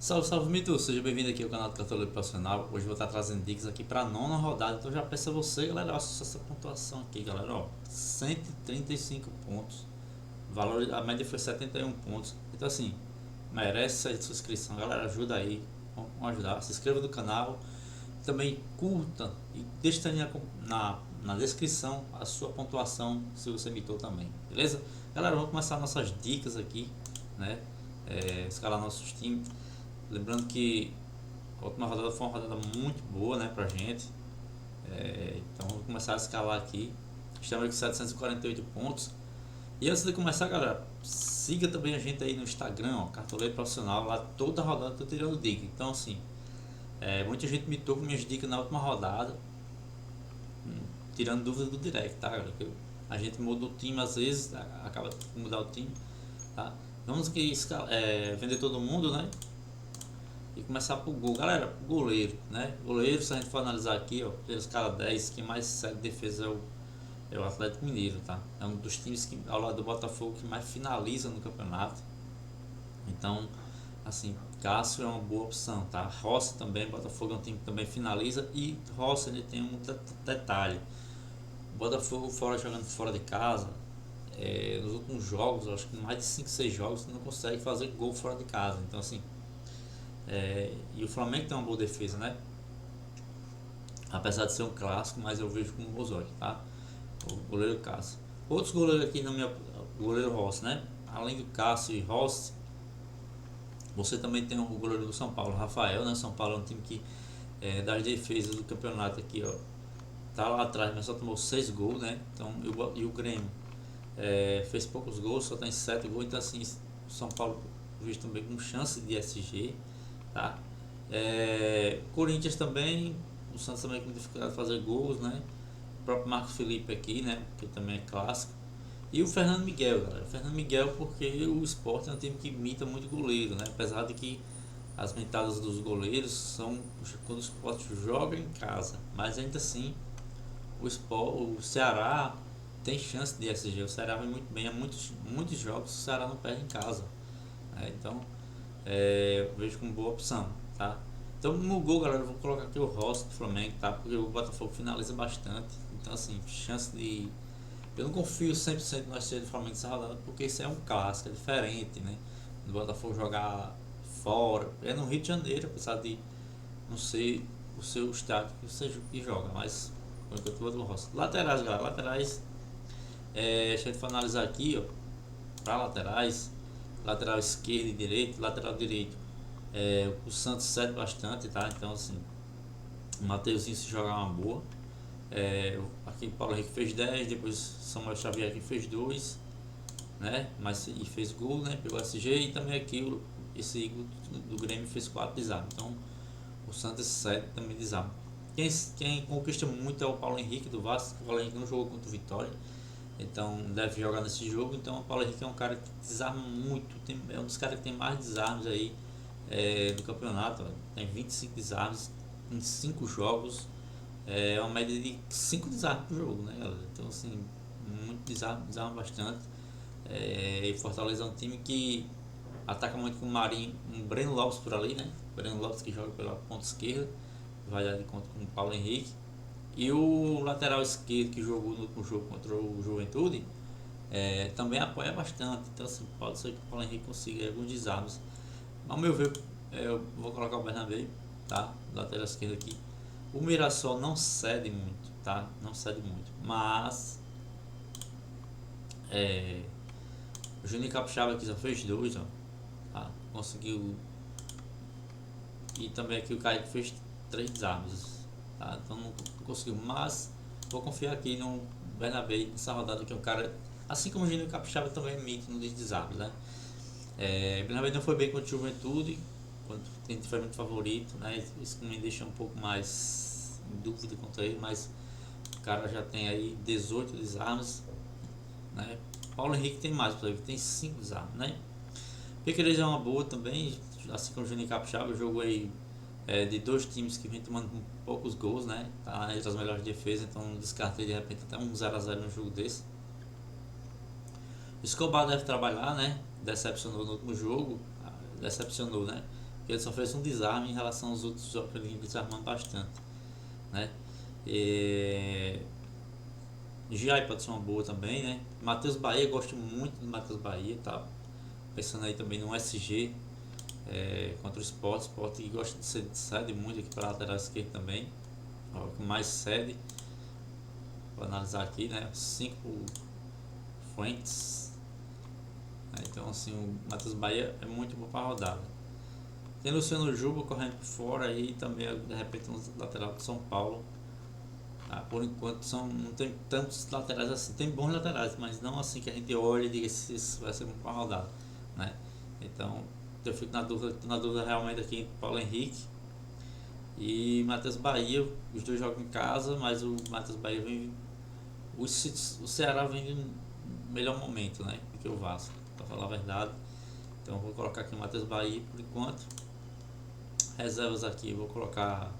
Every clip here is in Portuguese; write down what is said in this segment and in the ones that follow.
Salve, salve, Mito! Seja bem-vindo aqui ao canal do Cartoleiro Profissional. Hoje eu vou estar trazendo dicas aqui para a nona rodada. Então já peço a você, galera, ó, essa pontuação aqui, galera, ó, 135 pontos. O valor, a média foi 71 pontos. Então assim, merece essa sua inscrição, galera, ajuda aí. Vamos ajudar. Se inscreva no canal. Também curta e deixa aí na descrição a sua pontuação se você mitou também, beleza? Galera, vamos começar nossas dicas aqui, né? Escalar nossos times. Lembrando que a última rodada foi uma rodada muito boa, né, pra gente. Então vamos começar a escalar aqui. Estamos com 748 pontos. E antes de começar, galera, siga também a gente aí no Instagram, ó, Cartoleiro Profissional. Lá toda rodada eu tô tirando dica. Então assim, muita gente me tocou minhas dicas na última rodada, tirando dúvida do direct, tá, galera? A gente muda o time às vezes, acaba de mudar o time, tá? Vamos que vender todo mundo, né? E começar pro gol. Galera, goleiro, né? Goleiro, se a gente for analisar aqui, ó, pelos caras 10, quem mais segue defesa é o Atlético Mineiro, tá? É um dos times que, ao lado do Botafogo, que mais finaliza no campeonato. Então, assim, Cássio é uma boa opção, tá? Rossi também, Botafogo é um time que também finaliza. E Rossi, ele tem um detalhe: o Botafogo fora, jogando fora de casa, nos últimos jogos, acho que mais de 5 6 jogos, não consegue fazer gol fora de casa. Então, assim, e o Flamengo tem uma boa defesa, né? Apesar de ser um clássico, mas eu vejo com bons olhos, tá? O goleiro Cássio. Outros goleiros aqui na minha. O goleiro Rossi, né? Além do Cássio e Rossi, você também tem o goleiro do São Paulo, Rafael, né? São Paulo é um time que, das defesas do campeonato aqui, ó, tá lá atrás, mas só tomou 6 gols, né? Então, e o Grêmio fez poucos gols, só tem 7 gols. Então, assim, o São Paulo vejo também com chance de SG, tá? Corinthians também, o Santos também com dificuldade de fazer gols, né? O próprio Marcos Felipe aqui, né? Que também é clássico. E o Fernando Miguel, galera. O Fernando Miguel, porque o Sport é um time que imita muito goleiro, né? Apesar de que as mentadas dos goleiros são quando o Sport joga em casa, mas ainda assim o Ceará tem chance de SG. O Ceará vai muito bem, há muitos jogos o Ceará não perde em casa, né? Então eu vejo como boa opção, tá? Então no gol, galera, eu vou colocar aqui o Rossi do Flamengo, tá? Porque o Botafogo finaliza bastante. Então, assim, chance de. Eu não confio 100% no SG do Flamengo nessa rodada, porque isso é um clássico, é diferente, né? Do Botafogo jogar fora, é no Rio de Janeiro, apesar de não ser o seu estádio que você joga, mas por enquanto eu vou do Rossi. Laterais, galera, laterais, se a gente for analisar aqui, ó, para laterais, lateral esquerdo e direito, lateral direito. O Santos cede bastante, tá? Então, assim, o Mateuzinho se jogar uma boa. Aqui o Paulo Henrique fez 10, depois Samuel Xavier aqui fez 2, né? Mas e fez gol, né? Pegou SG e também aqui esse do Grêmio fez 4 desarmes. Então, o Santos 7 também desarme. Quem conquista muito é o Paulo Henrique do Vasco. O Paulo Henrique não jogou contra o Vitória, então deve jogar nesse jogo. Então o Paulo Henrique é um cara que desarma muito, é um dos caras que tem mais desarmes aí do campeonato. Ó. Tem 25 desarmes em 5 jogos, uma média de 5 desarmes por jogo, né, galera? Então, assim, muito desarma bastante. E Fortaleza é um time que ataca muito com o Marinho, um Breno Lopes por ali, né? Breno Lopes que joga pela ponta esquerda, vai dar de conta com o Paulo Henrique. E o lateral esquerdo que jogou no último jogo contra o Juventude também apoia bastante. Então, assim, pode ser que o Paulo Henrique consiga alguns desarmes. Ao meu ver, eu vou colocar o Bernabé, tá? Lateral esquerdo aqui. O Mirassol não cede muito, tá? Não cede muito. Mas o Juninho Capixaba aqui já fez 2, ó. Tá? Conseguiu. E também aqui o Kaique fez 3 desarmes, tá? Então não conseguiu. Mas vou confiar aqui no Bernabé nessa rodada, que é um cara. Assim como o Juninho Capixaba também emite no desarmes, né? Bernabé não foi bem contra o Juventude, quando a gente foi muito favorito, né? Isso me deixa um pouco mais em dúvida contra ele, mas o cara já tem aí 18 desarmes, né? Paulo Henrique tem mais, ele tem 5 desarmes, né? Piqueires é uma boa também, assim como o Juninho Capixaba, jogou aí de 2 times que vem tomando poucos gols, né? Tá entre as melhores defesas, então descartei de repente até um 0 a 0 no jogo desse. Escobar deve trabalhar, né? Decepcionou no último jogo, decepcionou, né? porque ele só fez um desarme em relação aos outros jogos que ele desarmando bastante, né? E... Giai pode ser uma boa também, né? Matheus Bahia, gosto muito do Matheus Bahia, tá? Pensando aí também no SG, contra o Sport que gosta de cede muito aqui para lateral esquerdo também, ó, que mais cede. Vou analisar aqui, né? 5 Fuentes, né? Então assim, o Matheus Bahia é muito bom para a rodada. Tem Luciano Juba correndo por fora aí também, de repente um lateral do São Paulo. Por enquanto não tem tantos laterais assim, tem bons laterais, mas não assim que a gente olha e diga se isso vai ser uma rodada, né? Então eu fico na dúvida realmente aqui entre Paulo Henrique e Matheus Bahia. Os dois jogam em casa, mas o Matheus Bahia vem, o Ceará vem em melhor momento, né, do que o Vasco, para falar a verdade. Então vou colocar aqui o Matheus Bahia por enquanto. Reservas aqui, vou colocar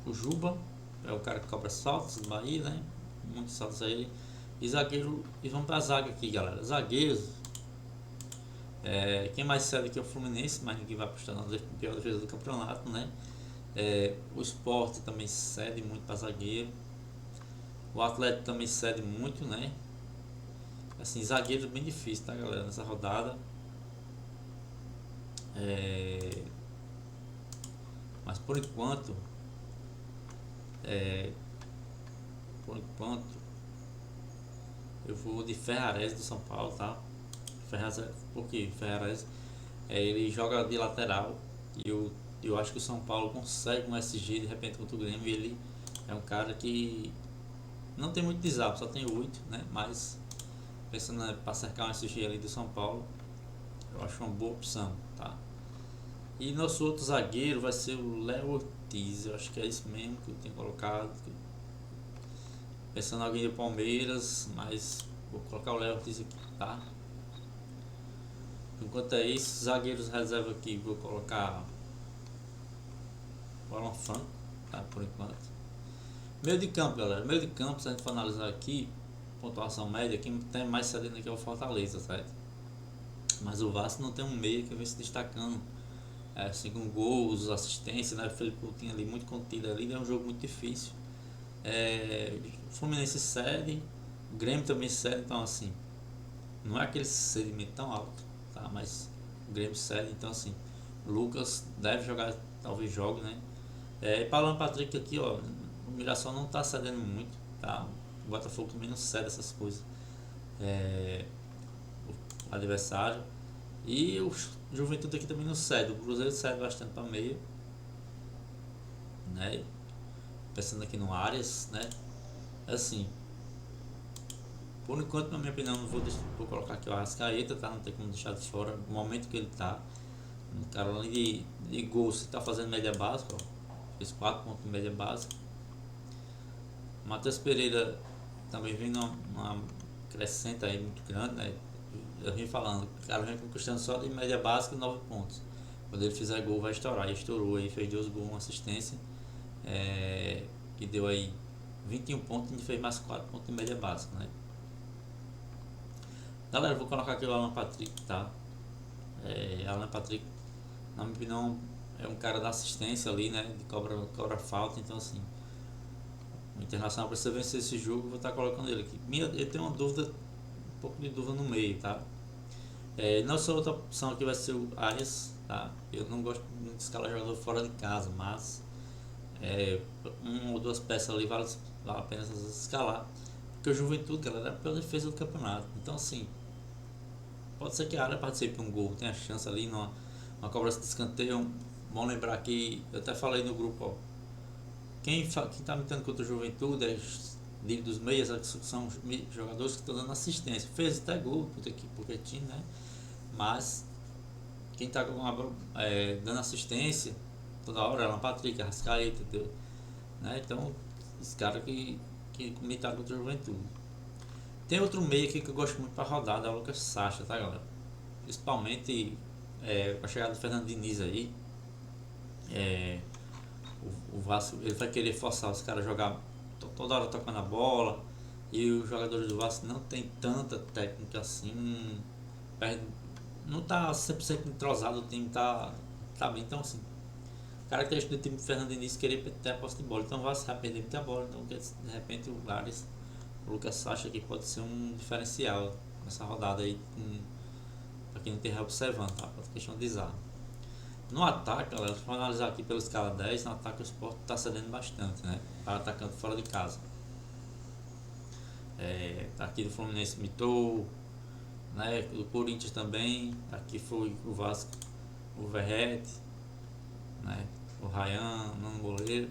o Juba, é o cara que cobra saltos do Bahia, né? Muitos saltos a ele. E zagueiro, e vamos pra zaga aqui, galera. Zagueiros, quem mais cede aqui é o Fluminense, mas ninguém vai apostar na pior defesa do campeonato, né? O Sport também cede muito para zagueiro. O Atlético também cede muito, né? Assim, zagueiro é bem difícil, tá, galera? Nessa rodada. Mas por enquanto, eu vou de Ferrares do São Paulo, tá? Ferraz, porque Ferrares ele joga de lateral e eu acho que o São Paulo consegue um SG de repente contra o Grêmio. E ele é um cara que não tem muito desabafo, só tem 8, né? Mas pensando para cercar um SG ali do São Paulo, eu acho uma boa opção, tá? E nosso outro zagueiro vai ser o Léo Ortiz, eu acho que é isso mesmo que eu tenho colocado. Pensando em alguém do Palmeiras, mas vou colocar o Léo Ortiz aqui, tá? Enquanto é isso, zagueiros reserva aqui, vou colocar o Alan Franco, tá? Por enquanto. Meio de campo, galera. Meio de campo, se a gente for analisar aqui, pontuação média, quem tem mais cedendo aqui é o Fortaleza, certo? Mas o Vasco não tem um meio que vem se destacando, assim, com gols, assistência, né? O Felipe Coutinho ali muito contido ali, é um jogo muito difícil. O Fluminense cede, o Grêmio também cede, então assim, não é aquele cedimento tão alto, tá? Mas o Grêmio cede, então assim, o Lucas deve jogar, talvez jogue, né? E para o Alan Patrick aqui, ó, o Mirassol não tá cedendo muito, tá? O Botafogo também não cede essas coisas, o adversário. E o Juventude aqui também não cede, o Cruzeiro cede bastante para meio, né? Pensando aqui no Arias, né? Assim, por enquanto, na minha opinião, não vou colocar aqui o Arrascaeta, tá? Não tem como deixar de fora o momento que ele tá. Um cara além de gol, você tá fazendo média básica, ó. Fez 4 pontos de média básica. Matheus Pereira também vem numa crescente aí muito grande, né? Eu vim falando, o cara vem conquistando só de média básica 9 pontos. Quando ele fizer gol vai estourar. E estourou aí, fez 2 gols, uma assistência. Que deu aí 21 pontos e fez mais 4 pontos de média básica, né? Galera, vou colocar aqui o Alan Patrick, tá? Alan Patrick, na minha opinião, é um cara da assistência ali, né? De cobra falta, então assim, o Internacional precisa vencer esse jogo, vou estar colocando ele aqui. Eu tenho uma dúvida, um pouco de dúvida no meio, tá? Nossa outra opção aqui vai ser o Arias, tá? Eu não gosto muito de escalar jogador fora de casa, mas uma ou duas peças ali vale a pena escalar. Porque o Juventude, galera, é a pior defesa do campeonato. Então assim, pode ser que a área participe de um gol, tem a chance ali numa cobrança de escanteio. Bom lembrar que eu até falei no grupo, ó, quem tá lutando contra o Juventude dos meias, são jogadores que estão dando assistência. Fez até gol, porque tinha, né? Mas quem tá dando assistência toda hora é o Patrick, Arrascaeta, entendeu? Né? Então, os caras que comentaram contra o Juventude. Tem outro meio aqui que eu gosto muito para rodar, é o Lucas Sacha, tá, galera? Principalmente com a chegada do Fernando Diniz aí. O Vasco ele vai querer forçar os caras a jogar toda hora tocando a bola. E os jogadores do Vasco não tem tanta técnica assim. Perde não tá 100% entrosado, o time tá bem. Então, assim, característica do time do Fernando Diniz querer ter a posse de bola. Então, vai perder muita bola. Então, de repente, o Lucas Sacha aqui pode ser um diferencial nessa rodada aí, pra quem não esteja observando, tá? Por questão de desarme. No ataque, galera, se for analisar aqui pela escala 10, no ataque o Sport está cedendo bastante, né? Para atacando fora de casa. Aqui do Fluminense mitou, né? Do Corinthians também. Aqui foi o Vasco, o Verrete, né? O Ryan, no goleiro.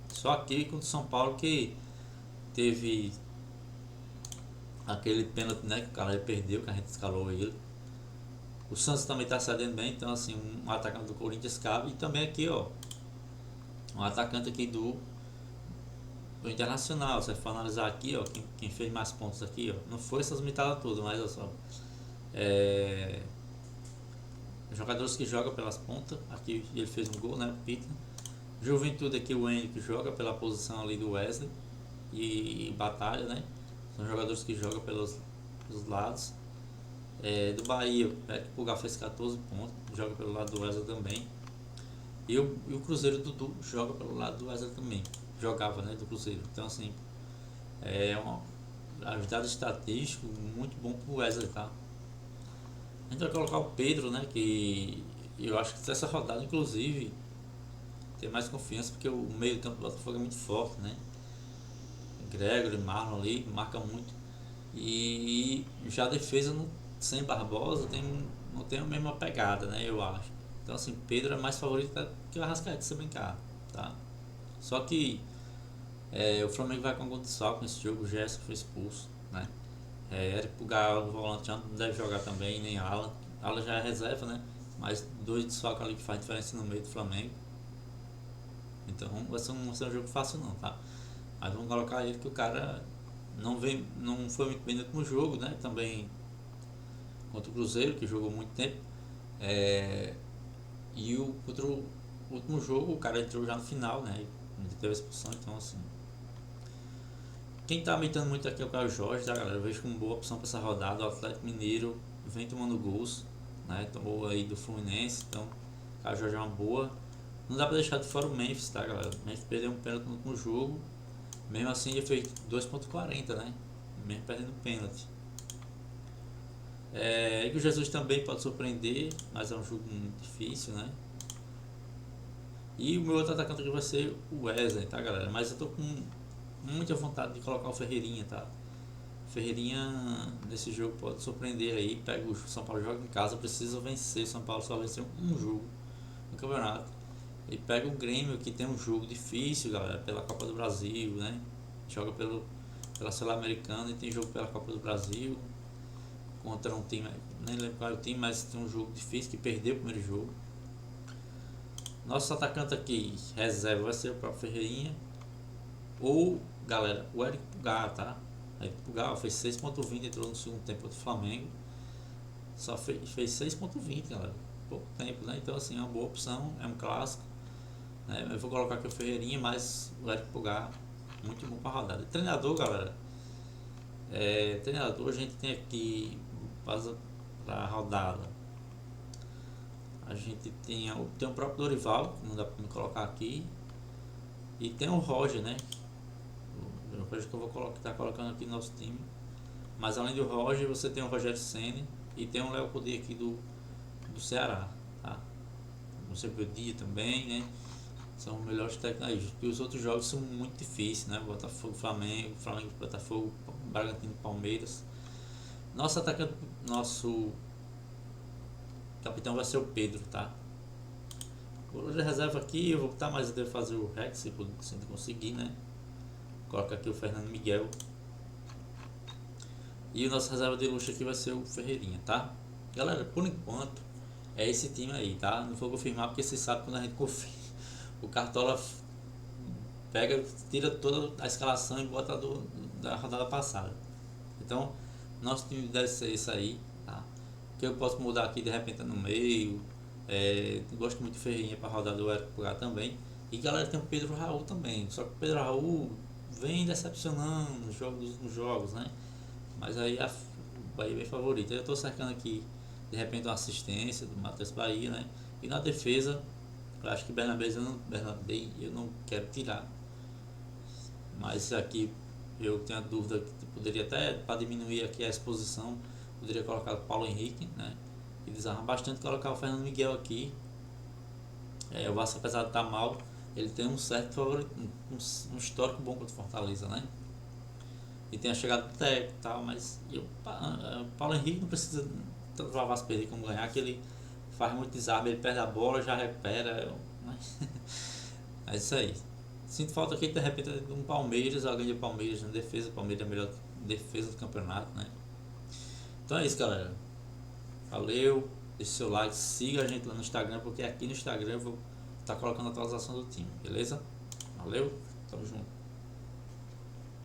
Só aqui com o São Paulo que teve aquele pênalti, né? Que o cara perdeu, que a gente escalou ele. O Santos também está cedendo bem, então assim, um atacante do Corinthians cabe. E também aqui, ó, um atacante aqui do Internacional. Se você for analisar aqui, ó, quem fez mais pontos aqui, ó, não foi essas mitadas todas, mas olha só, jogadores que jogam pelas pontas. Aqui ele fez um gol, né? Peter. Juventude aqui, o Henrique joga pela posição ali do Wesley e Batalha, né? São jogadores que jogam pelos lados. Do Bahia, o Pulgar fez 14 pontos, joga pelo lado do Wesley também. E o Cruzeiro, Dudu joga pelo lado do Wesley também. Jogava, né, do Cruzeiro. Então, assim, é um ajudado estatístico muito bom pro Wesley, tá? A gente vai colocar o Pedro, né, que eu acho que essa rodada, inclusive, tem mais confiança, porque o meio do campo do Botafogo é muito forte, né? Gregory, Marlon ali, marca muito. E já a defesa sem Barbosa não tem a mesma pegada, né, eu acho. Então, assim, Pedro é mais favorito que o Arrascaeta, se brincar, tá? Só que o Flamengo vai com algum desfalque nesse jogo. O Gerson foi expulso, né? Eric Pulgar, o volante, não deve jogar também, nem Alan. Alan já é reserva, né? Mas dois desfalques ali que faz diferença no meio do Flamengo. Então vai ser um jogo fácil não, tá? Mas vamos colocar ele que o cara não foi muito bem no último jogo, né? Também contra o Cruzeiro, que jogou muito tempo. E contra o último jogo, o cara entrou já no final, né? Ele teve a expulsão, então assim. Quem tá imitando muito aqui é o Caio Jorge, tá, galera? Eu vejo como boa opção para essa rodada. O Atlético Mineiro vem tomando gols, né? Tomou aí do Fluminense, então o Caio Jorge é uma boa. Não dá pra deixar de fora o Memphis, tá, galera? O Memphis perdeu um pênalti no último jogo. Mesmo assim, ele fez 2,40, né? Mesmo perdendo pênalti. E o Jesus também pode surpreender, mas é um jogo muito difícil, né? E o meu outro atacante aqui vai ser o Wesley, tá, galera? Mas eu tô com muita vontade de colocar o Ferreirinha, tá? Ferreirinha nesse jogo pode surpreender aí. Pega o São Paulo, joga em casa, precisa vencer. O São Paulo só venceu um jogo no campeonato. E pega o Grêmio, que tem um jogo difícil, galera, pela Copa do Brasil, né? Joga pela Sul-Americana e tem jogo pela Copa do Brasil contra um time, nem lembro qual é o time, mas tem um jogo difícil que perdeu o primeiro jogo. Nosso atacante aqui, reserva, vai ser o próprio Ferreirinha. Ou, galera, o Eric Pulgar, tá? Eric Pulgar fez 6,20, entrou no segundo tempo do Flamengo. Só fez 6,20, galera. Pouco tempo, né? Então, assim, é uma boa opção, é um clássico. Né? Eu vou colocar aqui o Ferreirinha, mas o Eric Pulgar, muito bom para a rodada. Treinador, galera. Treinador, a gente tem aqui para a rodada. A gente tem o próprio Dorival, que não dá para me colocar aqui. E tem o Roger, né? O Roger que eu vou estar colocando aqui no nosso time. Mas além do Roger, você tem o Rogério Ceni e tem o Léo Cudê aqui do Ceará, tá? Você vê o Dia também, né? São os melhores técnicos aí. E os outros jogos são muito difíceis, né? Botafogo, Flamengo, Botafogo, Bragantino, Palmeiras. Nosso capitão vai ser o Pedro, tá? O goleiro de reserva aqui, eu vou botar, mas eu devo fazer o Rex se conseguir, né? Coloca aqui o Fernando Miguel. E o nosso reserva de luxo aqui vai ser o Ferreirinha, tá? Galera, por enquanto é esse time aí, tá? Não vou confirmar porque vocês sabem quando a gente confirma. O Cartola tira toda a escalação e bota da rodada passada. Então, nosso time deve ser isso aí, tá? Que eu posso mudar aqui de repente no meio. Gosto muito de Ferreirinha para rodar do Eric Pulgar também. E galera, tem o Pedro Raul também. Só que o Pedro Raul vem decepcionando nos jogos, né? Mas aí o Bahia é bem favorito. Eu estou cercando aqui de repente uma assistência do Matheus Bahia, né? E na defesa, eu acho que Bernabéus eu não quero tirar. Mas aqui eu tenho a dúvida que poderia até, para diminuir aqui a exposição, poderia colocar o Paulo Henrique, né? E desarma bastante colocar o Fernando Miguel aqui. O Vasco, apesar de estar mal, ele tem um certo um histórico bom contra o Fortaleza, né? E tem a chegada do técnico e tal, mas Paulo Henrique não precisa tanto para o Vasco perder como ganhar, que ele faz muito desarme, ele perde a bola, já recupera. Mas é isso aí. Sinto falta aqui de repente de um Palmeiras, alguém de Palmeiras na defesa. Palmeiras é a melhor defesa do campeonato, né? Então é isso, galera. Valeu, deixe seu like, siga a gente lá no Instagram, porque aqui no Instagram eu vou estar colocando a atualização do time, beleza? Valeu, tamo junto.